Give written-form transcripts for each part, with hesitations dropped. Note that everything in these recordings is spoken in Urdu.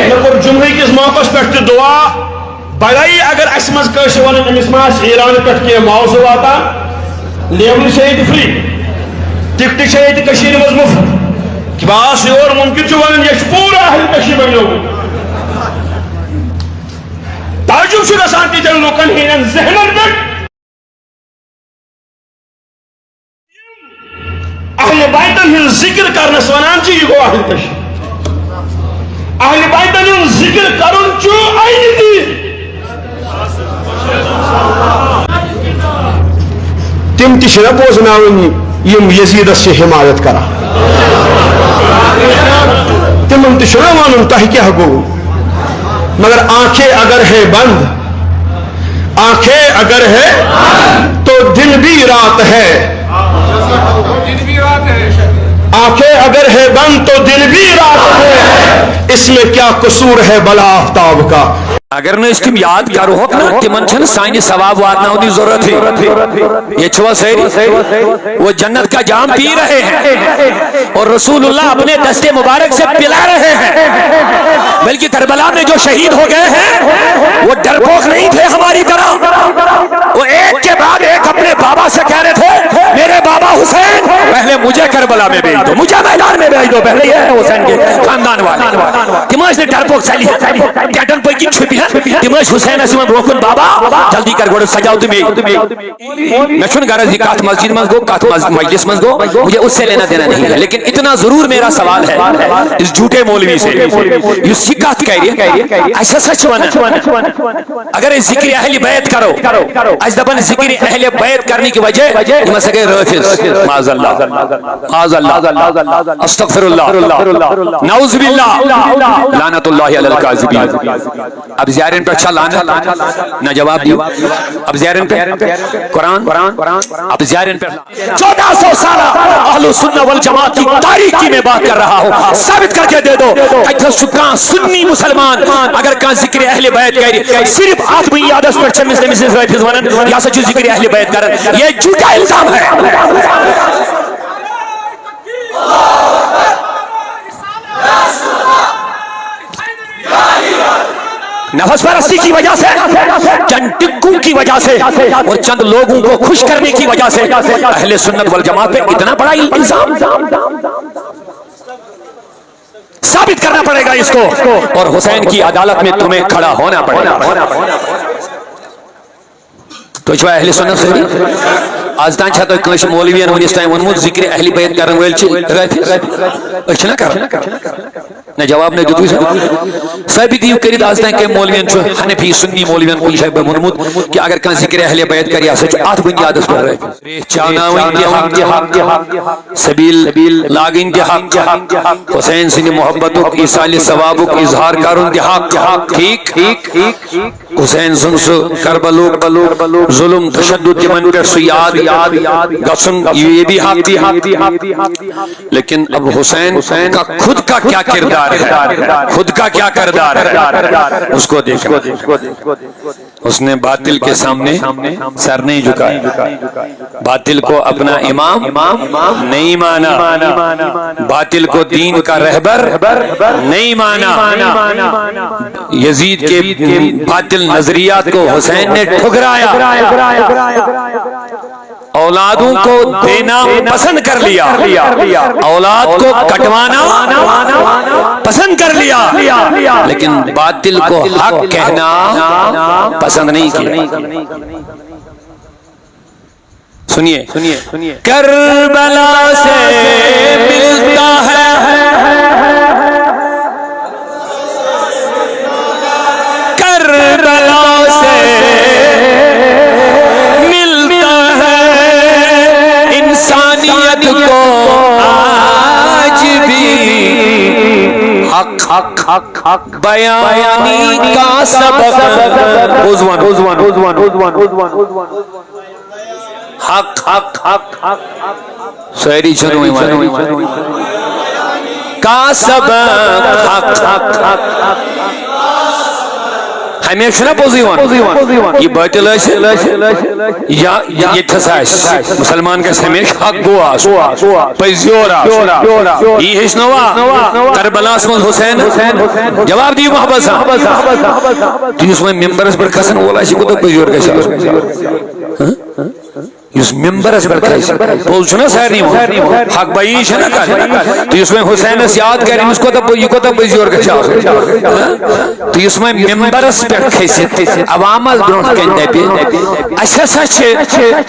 میں جمعے کس موقع پہ دعا بڑائی اگر اس مز کٲنٛسہِ ونن أمِس ما آسہِ ایران پٮ۪ٹھ کینٛہہ معاوضہٕ واتان لیبلہِ چھےٚ ییٚتہِ فرٛی ٹکٹہٕ چھےٚ ییٚتہِ کٔشیٖرِ منٛز مُفت بس یور ممکن چھُ ونان یہِ چھُ پوٗرٕ اہلِ کٔشیٖر بنیومُت تعجب چھُ گژھان تیٖتٮ۪ن لُکن ہٕنٛدٮ۪ن ذہنن پٮ۪ٹھ اہلِ بیتن ہٕنٛز ذکر کرنس ونان چھِ یہِ گوٚو اہلِ کٔشیٖر اہلِ بیتن ہُنٛد ذکر کرُن چھُ عینِ دیٖن تم تہ چھِ نہ بوزناوٕنۍ یِم یزیدس چھِ حمایت کران تمن تہ چھُ نہ ونُن تۄہہِ کیٛاہ گوٚو مگر آنکھیں اگر ہے بند آنکھیں اگر ہے تو دن بھی رات ہے آنکھیں اگر ہے بند تو دن بھی رات ہے اس میں کیا قصور ہے بلا آفتاب کا اگر نہ تم یاد کرو نا تمن چھن سانہ ثواب واتناؤنی ضرورت ہے یہ چھوا سیری وہ جنت کا جام پی رہے ہیں اور رسول اللہ اپنے دستے مبارک سے پلا رہے ہیں بلکہ کربلا میں جو شہید ہو گئے ہیں وہ ڈرپوک نہیں تھے ہماری طرح وہ ایک کے بعد ایک اپنے بابا سے کہہ رہے تھے میرے بابا حسین پہلے مجھے کربلا میں بھیج دو مجھے میدان میں بھیج دو پہلے یہ حسین کے خاندان والے تماش نے ڈرپوک سیلی کیٹن پہ کی چھپی تمش حسین اسمن روکن بابا جلدی کر گوڑ سجاؤ تمہیں میں چھن غرض یہ کات مسجد مز گو کات مجلس مز گو مجھے اس سے لینا دینا نہیں ہے لیکن اتنا ضرور میرا سوال ہے اس جھوٹے مولوی سے یہ سکات کہہ رہی ہے ایسا سچ وانا اگر ذکر اہل بیت کرو اس دبن ذکر اہل بیت کرنے کی وجہ یہ مسئلہ کہ رافض معاذ اللہ استغفر اللہ نعوذ باللہ لعنت اللہ علی الکاذبین اب زیارین پر اچھا لانا نہ جواب دیو اب زیارین پہ قرآن اب زیارین پہ 1400 سالہ اہل سنہ والجماعت کی تاریخی میں بات کر رہا ہوں ثابت کر کے دے دو اجھل شکان سنی مسلمان اگر کان ذکر اہل بیت کہہ صرف آدمی یادس پر چھے مثل رائفظ ونن یا سچو ذکر اہل بیت کرن یہ جھوٹا الزام ہے نفس پرستی کی وجہ سے چند ٹکوں کی وجہ سے اور چند لوگوں کو خوش کرنے کی وجہ سے اہل سنت والجماعت پہ اتنا بڑا الزام ثابت کرنا پڑے گا اس کو اور حسین کی عدالت میں تمہیں کھڑا ہونا پڑے گا تو چھو اہل سنت سے آج تان چھا تو کنش مولویان ونیس تائیں ونمود ذکر اہل بیت کرن ویل چھ اچھا نہ کر نہ جواب نے دیتوی ثابت دیو کرید آج تائیں کہ مولویان چھو حنفی سنی مولویان کوئی شاید ونمود کہ اگر کان ذکر اہل بیت کری آسے چھو آت بنیادس پر رہے چاناوی انتحاق سبیل لاگ انتحاق حسین سنی محبتک ایسال ثوابک اظہار کار انتحاق ٹھیک حسین سنسو کربلوک ظلم تشدد تمن پر سیاد گسن یہ بھی حق تھی لیکن اب حسین کا خود کا کیا کردار ہے خود کا کیا کردار ہے اس کو دیکھا اس نے باطل کے سامنے سر نہیں جھکایا باطل کو اپنا امام نہیں مانا باطل کو دین کا رہبر نہیں مانا یزید کے باطل نظریات کو حسین نے ٹھکرایا اولادوں کو دینا پسند کر لیا اولاد کو کٹوانا پسند کر لیا لیکن باطل کو حق کہنا پسند نہیں کیا سنیے کربلا سے ملتا ہے کربلا سے انسانیت کو آج بھی حق بیانی کا سبق حق سہری چھنو کا سبق حق ہمیشہ نا پوزی ون یہ باطل یا یہ تھساس مسلمان کا ہمیشہ حق گو آس پزیور آس یہ ہشنوا کربلاس من حسین جواب دیو محبت سان تو اس میں ممبرس پر کھسن وولا شی کو تو پزیور کا شاہ اس ممبرس پر کھسن بول چھنا سارنی حق بیانی چھنا کر تو اس میں حسین اس یاد کریں اس کو تو پزیور کا شاہ تو اس میں ممبرس پر کھسن عوام برونٹ کہندے پہ اچھا سچ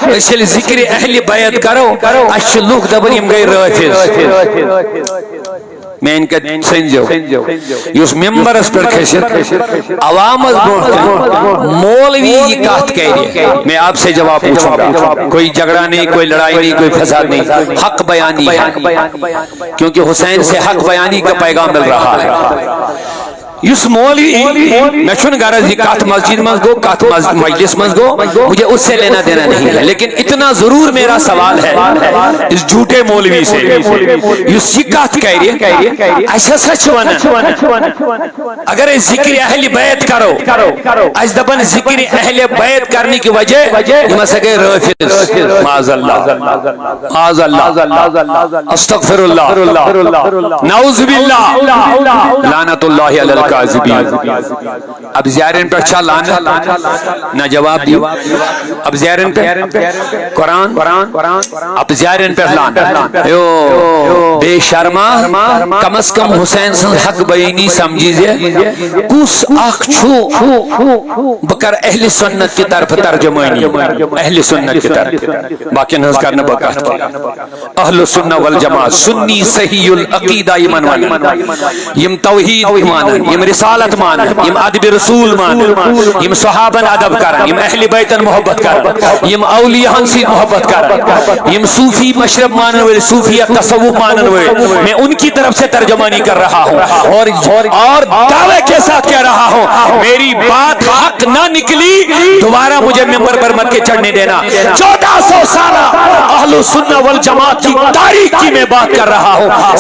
اسل ذکر اہل بیعت کرو اچھا لوگ دبن یم گئی رافض میں ان کا سنجو اس ممبرس پر کھسن عوام برونٹ مولوی یہ کہت کہہ رہی ہے میں آپ سے جواب پوچھوں گا کوئی جھگڑا نہیں کوئی لڑائی نہیں کوئی فساد نہیں حق بیانی ہے کیونکہ حسین سے حق بیانی کا پیغام مل رہا ہے اس مولوی میں چھن غرض یہ کات مسجد مز گو کات مجلس مز گو مجھے اس سے لینا دینا نہیں ہے لیکن اتنا ضرور میرا سوال ہے اس جھوٹے مولوی سے اس یہ کات کہہ رہی ہے ایسا سچ وانا اگر ذکر اہل بیعت کرو اس دبن ذکر اہل بیعت کرنے کی وجہ یہ مسئلہ رافض معاذ اللہ استغفر اللہ نعوذ باللہ لعنت اللہ علی اب زیارین پر اچھا لانا نہ جواب دیو اب زیارین پر قرآن اب زیارین پر لانا بے شرما کم از کم حسین سن حق بیانی سمجھیزے کس آخ چھو بکر اہل سنت کی طرف ترجمانی اہل سنت کی طرف باقی نحض کرنا بکرت اہل سنت والجماعت سنی صحیح العقیدہ ایمان یم توحید ایمان یم رسالت مانا یم ادب رسول مانا یم صحابن ادب کرن یم اہل بیتن محبت کرن یم اولیاء سے محبت کرن یم صوفی مشرب مانن والے صوفیہ تصوف مانن والے میں ان کی طرف سے ترجمانی کر رہا ہوں اور دعوے کے ساتھ کہہ رہا ہوں میری بات حق نہ نکلی دوبارہ مجھے ممبر پر مت کے چڑھنے دینا 1400 سالہ اہل سنت والجماعت کی تاریخ کی میں بات کر رہا ہوں